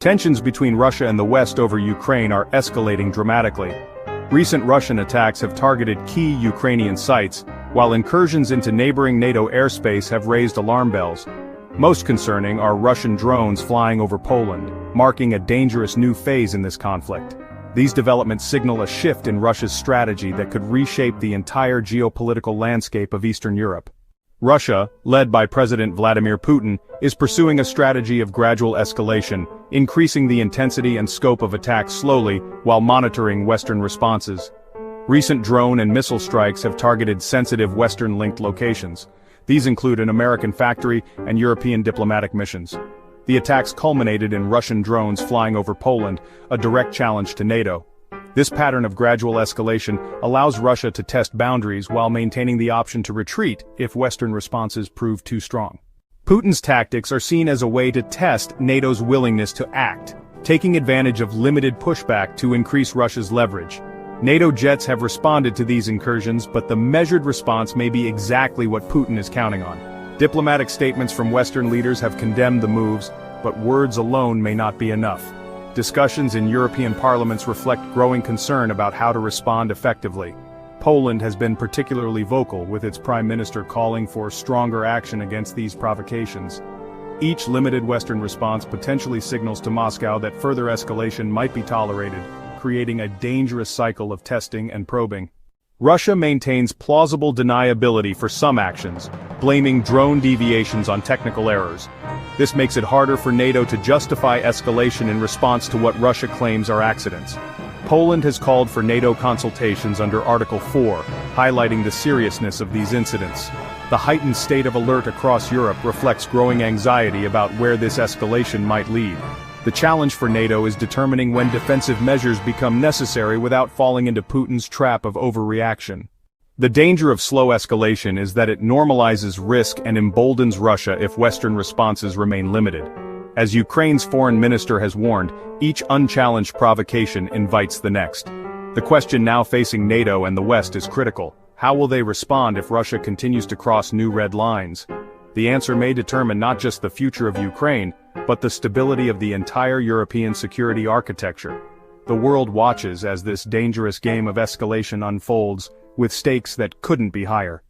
Tensions between Russia and the West over Ukraine are escalating dramatically. Recent Russian attacks have targeted key Ukrainian sites, while incursions into neighboring NATO airspace have raised alarm bells. Most concerning are Russian drones flying over Poland, marking a dangerous new phase in this conflict. These developments signal a shift in Russia's strategy that could reshape the entire geopolitical landscape of Eastern Europe. Russia, led by President Vladimir Putin, is pursuing a strategy of gradual escalation, increasing the intensity and scope of attacks slowly while monitoring Western responses. Recent drone and missile strikes have targeted sensitive Western-linked locations. These include an American factory and European diplomatic missions. The attacks culminated in Russian drones flying over Poland, a direct challenge to NATO. This pattern of gradual escalation allows Russia to test boundaries while maintaining the option to retreat if Western responses prove too strong. Putin's tactics are seen as a way to test NATO's willingness to act, taking advantage of limited pushback to increase Russia's leverage. NATO jets have responded to these incursions, but the measured response may be exactly what Putin is counting on. Diplomatic statements from Western leaders have condemned the moves, but words alone may not be enough. Discussions in European parliaments reflect growing concern about how to respond effectively. Poland has been particularly vocal, with its prime minister calling for stronger action against these provocations. Each limited Western response potentially signals to Moscow that further escalation might be tolerated, creating a dangerous cycle of testing and probing. Russia maintains plausible deniability for some actions, blaming drone deviations on technical errors. This makes it harder for NATO to justify escalation in response to what Russia claims are accidents. Poland has called for NATO consultations under Article 4, highlighting the seriousness of these incidents. The heightened state of alert across Europe reflects growing anxiety about where this escalation might lead. The challenge for NATO is determining when defensive measures become necessary without falling into Putin's trap of overreaction. The danger of slow escalation is that it normalizes risk and emboldens Russia if Western responses remain limited. As Ukraine's foreign minister has warned, each unchallenged provocation invites the next. The question now facing NATO and the West is critical. How will they respond if Russia continues to cross new red lines? The answer may determine not just the future of Ukraine, but the stability of the entire European security architecture. The world watches as this dangerous game of escalation unfolds, with stakes that couldn't be higher.